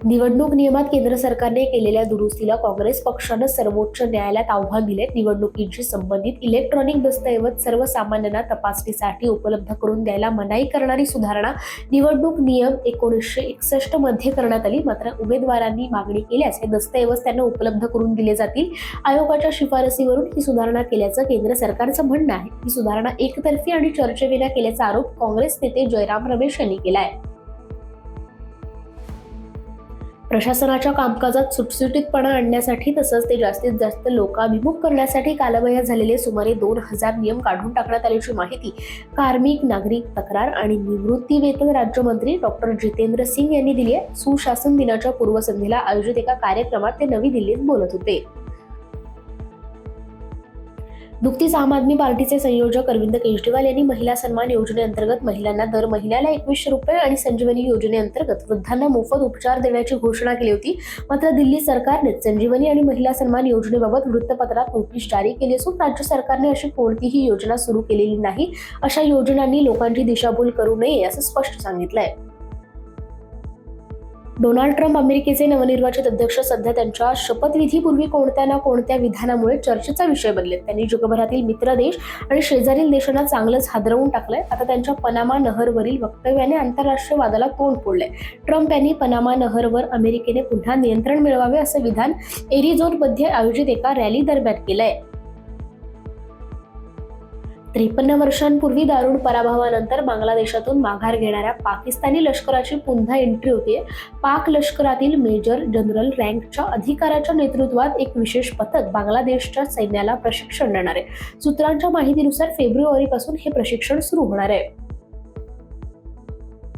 निवडणूक नियमात केंद्र सरकारने केलेल्या दुरुस्तीला काँग्रेस पक्षानं सर्वोच्च न्यायालयात आव्हान दिले. निवडणुकीशी संबंधित इलेक्ट्रॉनिक दस्तऐवज सर्वसामान्यांना तपासणीसाठी उपलब्ध करून द्यायला मनाई करणारी सुधारणा निवडणूक नियम 1961 मध्ये करण्यात आली. मात्र उमेदवारांनी मागणी केल्यास हे दस्तऐवज त्यांना उपलब्ध करून दिले जातील. आयोगाच्या शिफारसीवरून ही सुधारणा केल्याचं केंद्र सरकारचं म्हणणं आहे. ही सुधारणा एकतर्फी आणि चर्चेविना केल्याचा आरोप काँग्रेस नेते जयराम रमेश यांनी केला आहे. प्रशासनाच्या कामकाजात सुटसुटीतपणा आणण्यासाठी तसंच ते जास्तीत जास्त लोकाभिमुख करण्यासाठी कालबाह्य झालेले सुमारे 2000 नियम काढून टाकण्यात आल्याची माहिती कार्मिक, नागरिक तक्रार आणि निवृत्ती वेतन राज्यमंत्री डॉक्टर जितेंद्र सिंग यांनी दिली आहे. सुशासन दिनाच्या पूर्वसंध्येला आयोजित एका कार्यक्रमात ते नवी दिल्लीत बोलत होते. नुकतीच आम आदमी पार्टीचे संयोजक अरविंद केजरीवाल यांनी महिला सन्मान योजनेअंतर्गत महिलांना दर महिन्याला 2100 रुपये आणि संजीवनी योजनेअंतर्गत वृद्धांना मोफत उपचार देण्याची घोषणा केली होती. मात्र दिल्ली सरकारने संजीवनी आणि महिला सन्मान योजनेबाबत वृत्तपत्रात नोटीस जारी केली असून राज्य सरकारने अशी कोणतीही योजना सुरू केलेली नाही. अशा योजनांनी लोकांची दिशाभूल करू नये असं स्पष्ट सांगितलंय. डोनाल्ड ट्रम्प अमेरिकेचे नवनिर्वाचित अध्यक्ष सध्या त्यांच्या शपथविधीपूर्वी कोणत्या ना कोणत्या विधानामुळे चर्चेचा विषय बनलेत. त्यांनी जगभरातील मित्र देश आणि शेजारील देशांना चांगलंच हादरवून टाकलंय. आता त्यांच्या पनामा नहरवरील वक्तव्याने आंतरराष्ट्रीय वादाला तोंड फोडलंय. ट्रम्प यांनी पनामा नहरवर अमेरिकेने पुन्हा नियंत्रण मिळवावे असं विधान एरिझोनामध्ये आयोजित एका रॅली दरम्यान केलंय. 53 वर्षांपूर्वी दारुण पराभवानंतर बांगलादेशातून माघार घेणाऱ्या पाकिस्तानी लष्कराची पुन्हा एंट्री होतीये. पाक लष्करातील मेजर जनरल रँकच्या अधिकाऱ्याच्या नेतृत्वात एक विशेष पथक बांगलादेशच्या सैन्याला प्रशिक्षण देणार आहे. सूत्रांच्या माहितीनुसार फेब्रुवारीपासून हे प्रशिक्षण सुरू होणार आहे.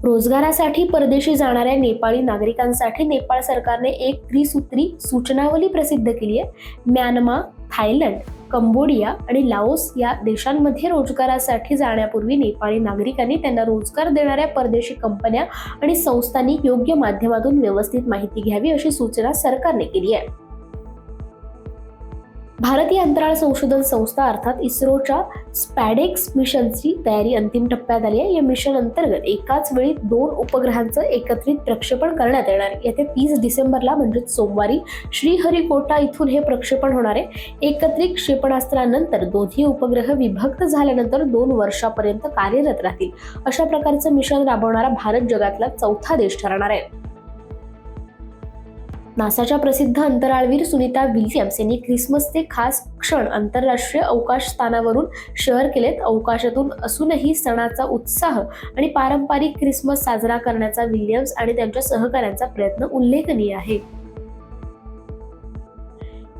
रोजगारासाठी परदेशी जाणाऱ्या नेपाळी नागरिकांसाठी नेपाळ सरकारने एक त्रिसूत्री सूचनावली प्रसिद्ध केली आहे. म्यानमार, थायलंड, कंबोडिया आणि लाओस या देशांमध्ये रोजगारासाठी जाण्यापूर्वी नेपाळी नागरिकांनी त्यांना रोजगार देणाऱ्या परदेशी कंपन्या आणि संस्थांनी योग्य माध्यमातून व्यवस्थित माहिती घ्यावी अशी सूचना सरकारने केली आहे. भारतीय अंतराळ संशोधन संस्था अर्थात इस्रोच्या स्पॅडेक्स मिशनची तयारी अंतिम टप्प्यात आली आहे. या मिशन अंतर्गत एकाच वेळी 2 उपग्रहांचं एकत्रित प्रक्षेपण करण्यात येणार आहे. येत्या 30 डिसेंबरला म्हणजेच सोमवारी श्रीहरिकोटा इथून हे प्रक्षेपण होणार आहे. एकत्रित क्षेपणास्त्रानंतर दोन्ही उपग्रह विभक्त झाल्यानंतर 2 वर्षापर्यंत कार्यरत राहतील. अशा प्रकारचं मिशन राबवणारा भारत जगातला 4था देश ठरणार आहे. नासाच्या प्रसिद्ध अंतराळवीर सुनीता विल्यम्स यांनी ख्रिसमसचे खास क्षण आंतरराष्ट्रीय अवकाश स्थानावरून शेअर केलेत. अवकाशातून असूनही सणाचा उत्साह आणि पारंपरिक ख्रिसमस साजरा करण्याचा विल्यम्स आणि त्यांच्या सहकाऱ्यांचा प्रयत्न उल्लेखनीय आहे.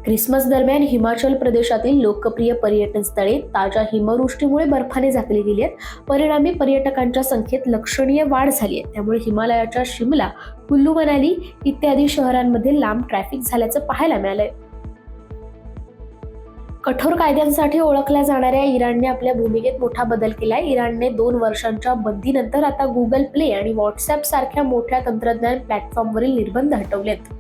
ख्रिसमस दरम्यान हिमाचल प्रदेशातील लोकप्रिय पर्यटन स्थळे ताज्या हिमवृष्टीमुळे बर्फाने झाकली गेली आहेत. परिणामी पर्यटकांच्या संख्येत लक्षणीय वाढ झाली आहे. त्यामुळे हिमालयाच्या शिमला, कुल्लू मनाली इत्यादी शहरांमध्ये लांब ट्रॅफिक झाल्याचं पाहायला मिळालंय. कठोर कायद्यांसाठी ओळखल्या जाणाऱ्या इराणने आपल्या भूमिकेत मोठा बदल केलाय. इराणने 2 वर्षांच्या बंदीनंतर आता गुगल प्ले आणि व्हॉट्सअप सारख्या मोठ्या तंत्रज्ञान प्लॅटफॉर्मवरील निर्बंध हटवलेत.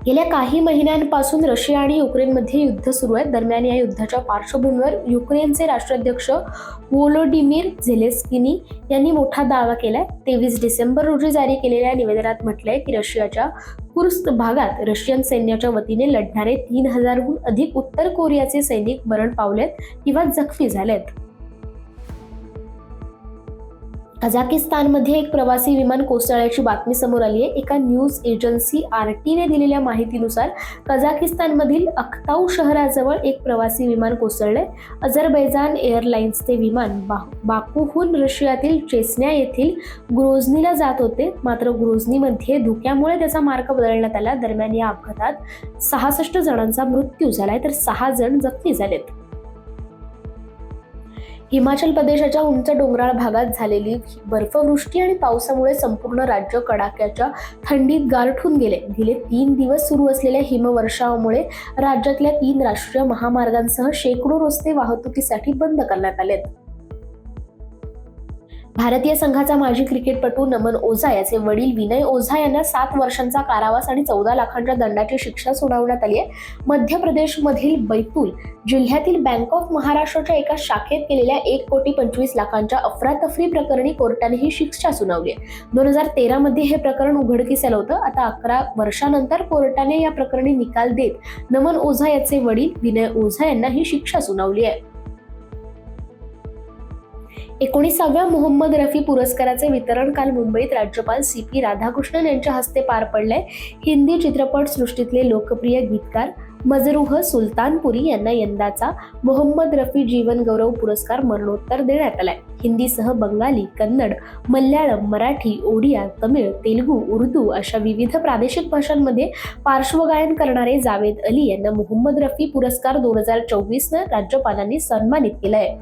गेल्या काही महिन्यांपासून रशिया आणि युक्रेनमध्ये युद्ध सुरू आहे. दरम्यान या युद्धाच्या पार्श्वभूमीवर युक्रेनचे राष्ट्राध्यक्ष व्होलोडिमीर झेलेन्स्की यांनी मोठा दावा केलाय. 23 डिसेंबर रोजी जारी केलेल्या निवेदनात म्हटलंय की रशियाच्या कुर्स्क भागात रशियन सैन्याच्या वतीने लढणारे 3000हून अधिक उत्तर कोरियाचे सैनिक मरण पावलेत किंवा जखमी झालेत. कझाकिस्तानमध्ये एक प्रवासी विमान कोसळल्याची बातमी समोर आली आहे. एका न्यूज एजन्सी RTने दिलेल्या माहितीनुसार कझाकिस्तानमधील अख्ताऊ शहराजवळ एक प्रवासी विमान कोसळले. अझरबैजान एअरलाइन्सचे विमान बाकूहून रशियातील चेस्न्या येथील ग्रोझनीला जात होते. मात्र ग्रोझनीमध्ये धुक्यामुळे त्याचा मार्ग बदलण्यात आला. दरम्यान या अपघातात 66 जणांचा मृत्यू झालाय तर 6 जण जखमी झालेत. हिमाचल प्रदेशाच्या उंच डोंगराळ भागात झालेली बर्फवृष्टी आणि पावसामुळे संपूर्ण राज्य कडाक्याच्या थंडीत गारठून गेले. गेले 3 दिवस सुरू असलेल्या हिमवर्षावामुळे राज्यातल्या 3 राष्ट्रीय महामार्गांसह शेकडो रस्ते वाहतुकीसाठी बंद करण्यात आलेत. भारतीय संघाचा माजी क्रिकेटपटू नमन ओझा याचे वडील विनय ओझा यांना 7 वर्षांचा कारावास आणि 14 लाखांच्या दंडाची शिक्षा सुनावण्यात आली आहे. मध्य प्रदेशमधील बैतूल जिल्ह्यातील बँक ऑफ महाराष्ट्राच्या एका शाखेत केलेल्या 1,25,00,000च्या अफरातफरी प्रकरणी कोर्टाने ही शिक्षा सुनावली आहे. 2013 मध्ये हे प्रकरण उघडकीस आलं होतं. आता 11 वर्षानंतर कोर्टाने या प्रकरणी निकाल देत नमन ओझा याचे वडील विनय ओझा यांना ही शिक्षा सुनावली आहे. 19व्या मोहम्मद रफी पुरस्काराचे वितरण काल मुंबईत राज्यपाल CP राधाकृष्णन यांच्या हस्ते पार पडले. हिंदी चित्रपट सृष्टीतले लोकप्रिय गीतकार मजरूह सुलतानपुरी यांना यंदाचा मोहम्मद रफी जीवन गौरव पुरस्कार मरणोत्तर देण्यात आलाय. हिंदीसह बंगाली, कन्नड, मल्याळम, मराठी, ओडिया, तमिळ, तेलुगू, उर्दू अशा विविध प्रादेशिक भाषांमध्ये पार्श्वगायन करणारे जावेद अली यांना मोहम्मद रफी पुरस्कार 2024 राज्यपालांनी सन्मानित केलाय.